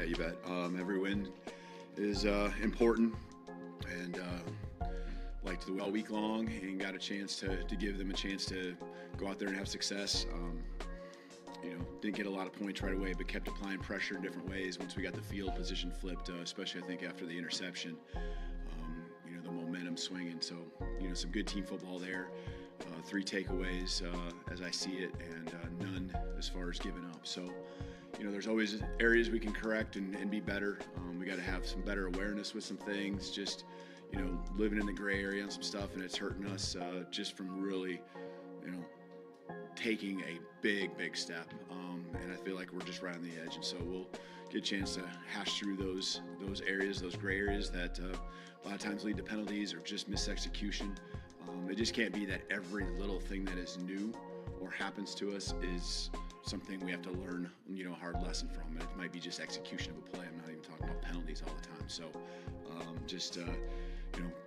Yeah, you bet. Every win is important, and like to all week long, and got a chance to give them a chance to go out there and have success. Didn't get a lot of points right away, but kept applying pressure in different ways once we got the field position flipped, especially I think after the interception. The momentum swinging. So, some good team football there. 3 takeaways as I see it, and none as far as giving up. So, there's always areas we can correct and be better. We got to have some better awareness with some things. Just, living in the gray area on some stuff, and it's hurting us just from really, taking a big step. And I feel like we're just right on the edge. And so we'll get a chance to hash through those areas, those gray areas that a lot of times lead to penalties or just misexecution. It just can't be that every little thing that is new or happens to us is something we have to learn, a hard lesson from. It might be just execution of a play. I'm not even talking about penalties all the time. So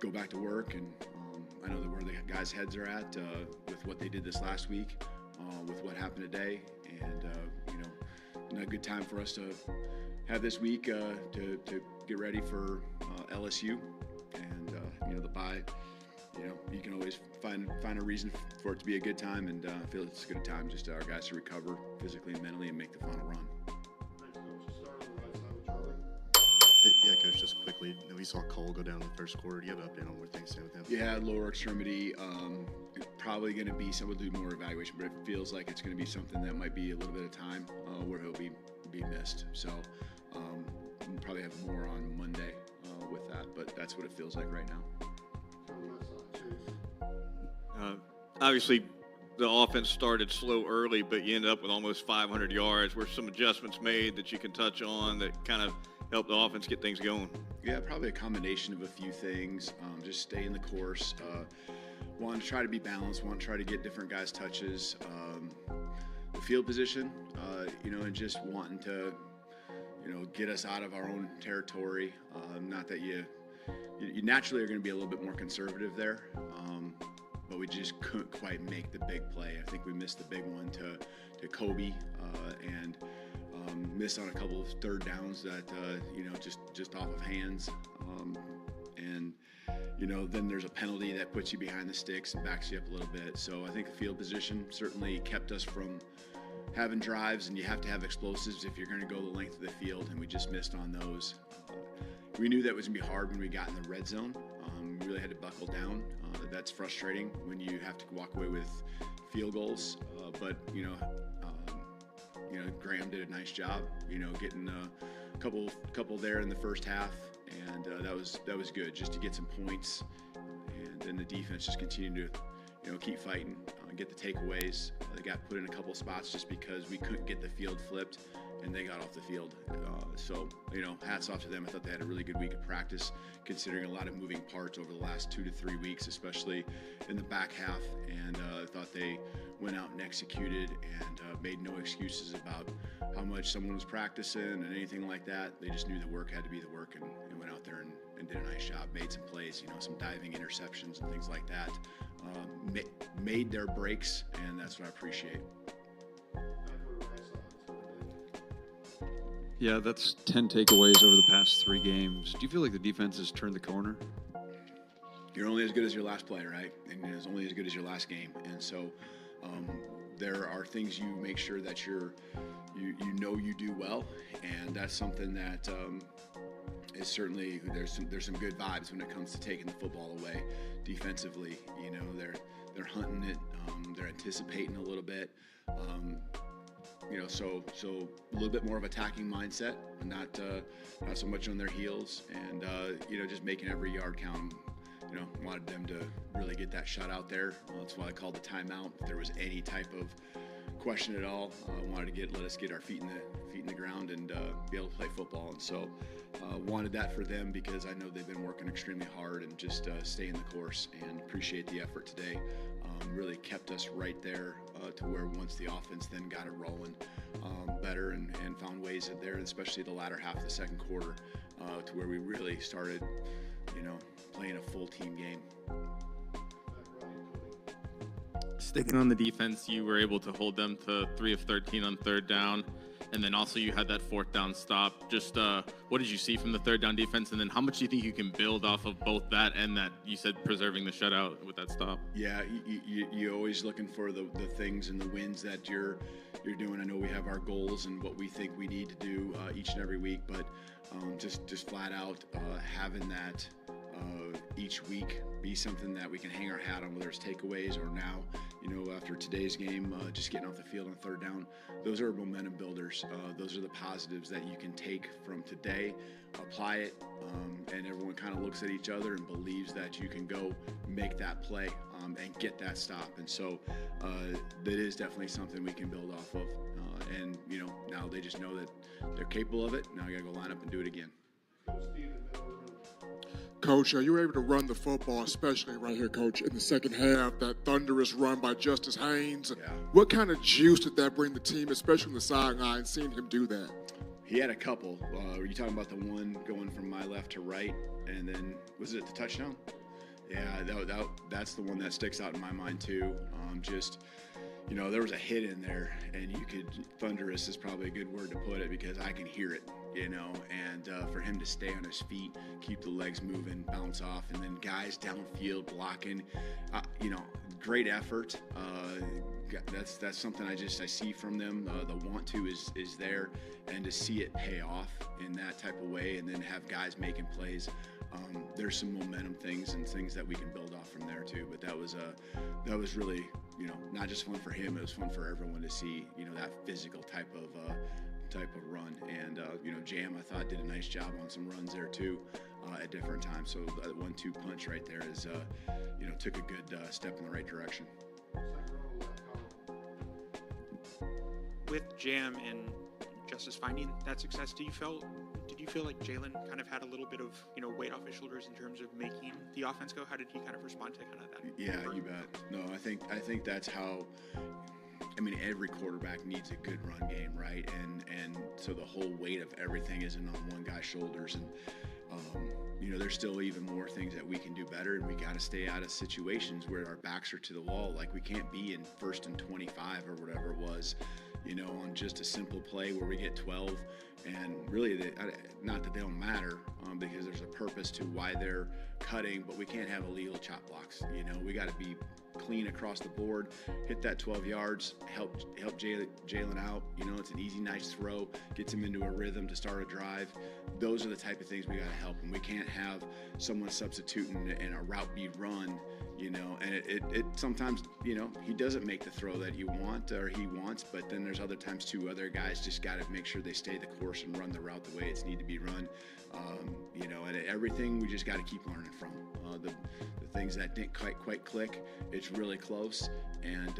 go back to work. And I know that where the guys' heads are at with what they did this last week, with what happened today. And, a good time for us to have this week to get ready for LSU and, the bye. You can always find a reason for it to be a good time, and I feel it's a good time just our guys to recover physically and mentally and make the final run. Yeah, Coach, just quickly, we saw Cole go down in the first quarter. Do you have an update on where things stand with him? Yeah, lower extremity. Probably going to be, we'll do more evaluation, but it feels like it's going to be something that might be a little bit of time where he'll be missed. So we'll probably have more on Monday with that, but that's what it feels like right now. Obviously, the offense started slow early, but you ended up with almost 500 yards. Were some adjustments made that you can touch on that kind of helped the offense get things going? Yeah, probably a combination of a few things. Just stay in the course. Want to try to be balanced. Want to try to get different guys' touches. The field position, and just wanting to, get us out of our own territory. Not that you naturally are going to be a little bit more conservative there. But we just couldn't quite make the big play. I think we missed the big one to Kobe and missed on a couple of third downs that just off of hands. Then there's a penalty that puts you behind the sticks and backs you up a little bit. So I think the field position certainly kept us from having drives, and you have to have explosives if you're going to go the length of the field, and we just missed on those. We knew that was going to be hard when we got in the red zone. We really had to buckle down. That's frustrating when you have to walk away with field goals. But Graham did a nice job, getting a couple there in the first half, and that was good just to get some points. And then the defense just continued to, keep fighting, get the takeaways. They got put in a couple spots just because we couldn't get the field flipped, and they got off the field. So hats off to them. I thought they had a really good week of practice, considering a lot of moving parts over the last 2 to 3 weeks, especially in the back half. And I thought they went out and executed and made no excuses about how much someone was practicing and anything like that. They just knew the work had to be the work, and went out there and did a nice job, made some plays, some diving interceptions and things like that. Made their breaks, and that's what I appreciate. Yeah, that's 10 takeaways over the past 3 games. Do you feel like the defense has turned the corner? You're only as good as your last play, right? And it's only as good as your last game. And so there are things you make sure that you do well, and that's something that is certainly there's some good vibes when it comes to taking the football away defensively. They're hunting it, they're anticipating a little bit. So a little bit more of attacking mindset, and not so much on their heels, and just making every yard count. Wanted them to really get that shot out there. That's why I called the timeout. If there was any type of question at all, wanted to let us get our feet in the ground and be able to play football. And so wanted that for them, because I know they've been working extremely hard and just stay in the course, and appreciate the effort today. Really kept us right there to where once the offense then got it rolling better and found ways in there, especially the latter half of the second quarter, to where we really started, playing a full team game. Sticking on the defense, you were able to hold them to 3 of 13 on third down. And then also you had that fourth down stop. Just what did you see from the third down defense? And then how much do you think you can build off of both that and that you said preserving the shutout with that stop? Yeah, you're always looking for the things and the wins that you're doing. I know we have our goals and what we think we need to do each and every week, but just flat out having that each week be something that we can hang our hat on, whether it's takeaways or now, after today's game, just getting off the field on third down. Those are momentum builders. Those are the positives that you can take from today, apply it, and everyone kind of looks at each other and believes that you can go make that play and get that stop. And so that is definitely something we can build off of. And now they just know that they're capable of it. Now you got to go line up and do it again. Coach, you were able to run the football, especially right here, Coach, in the second half, that thunderous run by Justice Haynes. Yeah. What kind of juice did that bring the team, especially on the sideline, seeing him do that? He had a couple. Were you talking about the one going from my left to right, and then was it the touchdown? Yeah, that's the one that sticks out in my mind too. There was a hit in there, and thunderous is probably a good word to put it because I can hear it, and for him to stay on his feet, keep the legs moving, bounce off, and then guys downfield blocking, great effort. That's something I see from them. The want to is there, and to see it pay off in that type of way, and then have guys making plays. There's some momentum things and things that we can build off from there too. But that was really, not just fun for him. It was fun for everyone to see, that physical type of run. And Jam, I thought, did a nice job on some runs there too at different times. So that 1-2 punch right there is, took a good step in the right direction. With Jam and Justice finding that success, did you feel like Jalen kind of had a little bit of weight off his shoulders in terms of making the offense go? How did he kind of respond to kind of that? Yeah, you bet. No, I think that's how. Every quarterback needs a good run game, right? And so the whole weight of everything isn't on one guy's shoulders. And there's still even more things that we can do better, and we got to stay out of situations where our backs are to the wall. Like we can't be in 1st and 25 or whatever it was, on just a simple play where we get 12. And really, not that they don't matter, because there's a purpose to why they're cutting, but we can't have illegal chop blocks. We got to be clean across the board, hit that 12 yards, help Jalen out. It's an easy, nice throw, gets him into a rhythm to start a drive. Those are the type of things we got to help him. We can't have someone substituting and a route be run, and it sometimes, he doesn't make the throw that you want or he wants, but then there's other times too, other guys just got to make sure they stay the course and run the route the way it's need to be run. And everything we just got to keep learning from. The things that didn't quite click, it's really close, and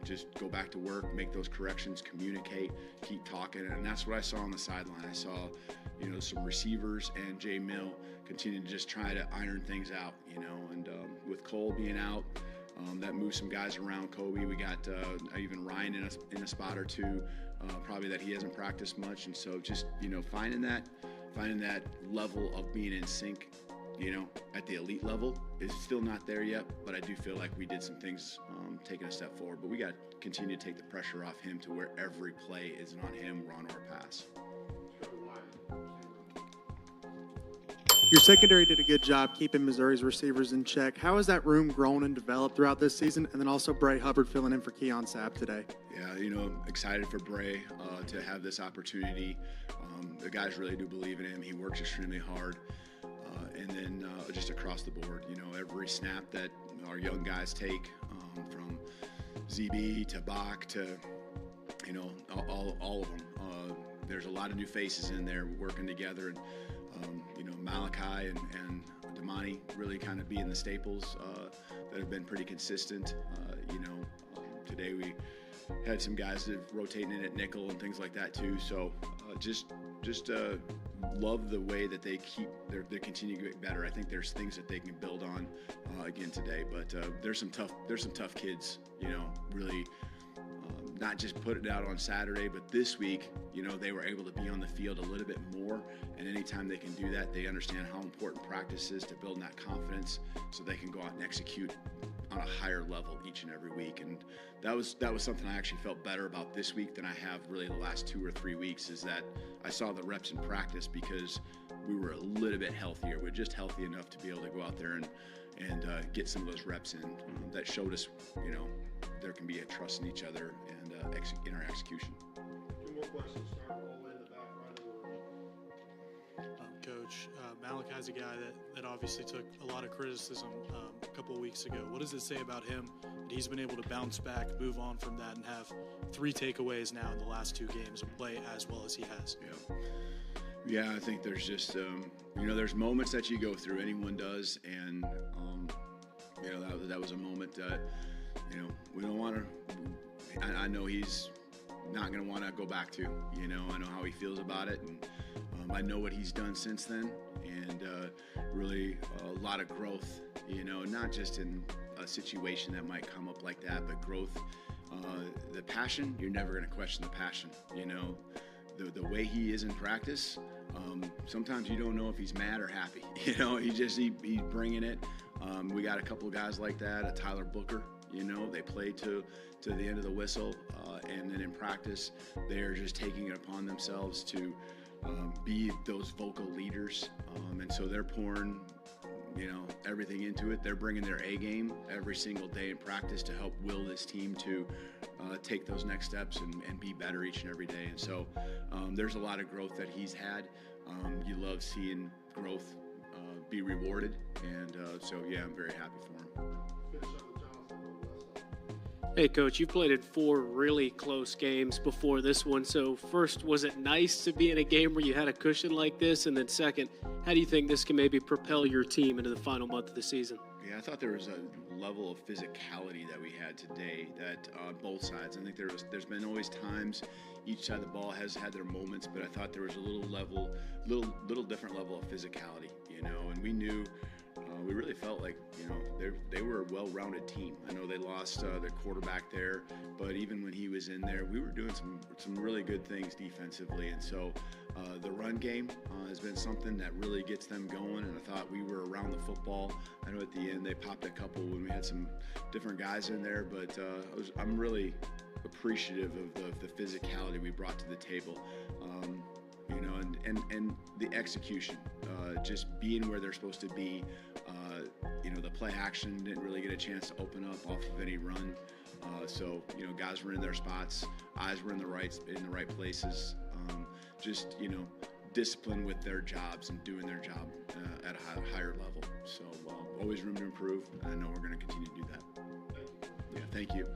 just go back to work, make those corrections, communicate, keep talking. And that's what I saw on the sideline. I saw some receivers and Jay Mill continue to just try to iron things out, and with Cole being out, that moved some guys around. Kobe, we got even Ryan in a spot or two, probably that he hasn't practiced much. And so just finding that level of being in sync, at the elite level is still not there yet, but I do feel like we did some things taking a step forward. But we got to continue to take the pressure off him to where every play isn't on him, we're on our pass. Your secondary did a good job keeping Missouri's receivers in check. How has that room grown and developed throughout this season? And then also Bray Hubbard filling in for Keon Sapp today. Yeah, excited for Bray to have this opportunity. The guys really do believe in him. He works extremely hard. And then just across the board, every snap that our young guys take, from ZB to Bach to, all of them. There's a lot of new faces in there working together, and Malachi and Damani really kind of being the staples that have been pretty consistent. Today we had some guys that rotating in at nickel and things like that too. So just love the way that they continue to get better. I think there's things that they can build on again today. But there's some tough kids. Really not just put it out on Saturday, but this week, you know, they were able to be on the field a little bit more. And anytime they can do that, they understand how important practice is to build that confidence so they can go out and execute on a higher level each and every week. And that was something I actually felt better about this week than I have really the last 2 or 3 weeks, is that I saw the reps in practice because we were a little bit healthier. We're just healthy enough to be able to go out there and get some of those reps in. That showed us, you know, there can be a trust in each other and in our execution. 2 more questions. Start all the way in the back right of the room. Coach, Malik has a guy that obviously took a lot of criticism a couple of weeks ago. What does it say about him that he's been able to bounce back, move on from that, and have 3 takeaways now in the last 2 games and play as well as he has? Yeah, I think there's just, you know, there's moments that you go through, anyone does, and, you know, that was a moment that, you know, we don't want to, I know he's not going to want to go back to, you know, I know how he feels about it, and I know what he's done since then, and really a lot of growth, you know, not just in a situation that might come up like that, but growth, the passion, you're never going to question the passion, you know. The way he is in practice, sometimes you don't know if he's mad or happy. You know, he's bringing it. We got a couple of guys like that, a Tyler Booker, you know, they play to the end of the whistle, and then in practice, they're just taking it upon themselves to be those vocal leaders, and so they're pouring, you know, everything into it. They're bringing their A game every single day in practice to help will this team to take those next steps and be better each and every day. And so there's a lot of growth that he's had. You love seeing growth be rewarded. And so, yeah, I'm very happy for him. Finish up with Jonathan on the left side. Hey, Coach, you played in 4 really close games before this one. So first, was it nice to be in a game where you had a cushion like this? And then second, how do you think this can maybe propel your team into the final month of the season? Yeah, I thought there was a level of physicality that we had today that both sides. I think there's been always times each side of the ball has had their moments, but I thought there was a little different level of physicality, you know, and we knew we really felt like, you know, they were a well-rounded team. I know they lost their quarterback there, but even when he was in there, we were doing some really good things defensively. And so the run game has been something that really gets them going, and I thought we were around the football. I know at the end they popped a couple when we had some different guys in there, but I'm really appreciative of the physicality we brought to the table. You know, and the execution, just being where they're supposed to be. You know, the play action didn't really get a chance to open up off of any run. So, you know, guys were in their spots, eyes were in the right places. Just, you know, discipline with their jobs and doing their job at a higher level. So, always room to improve. I know we're going to continue to do that. Yeah, thank you.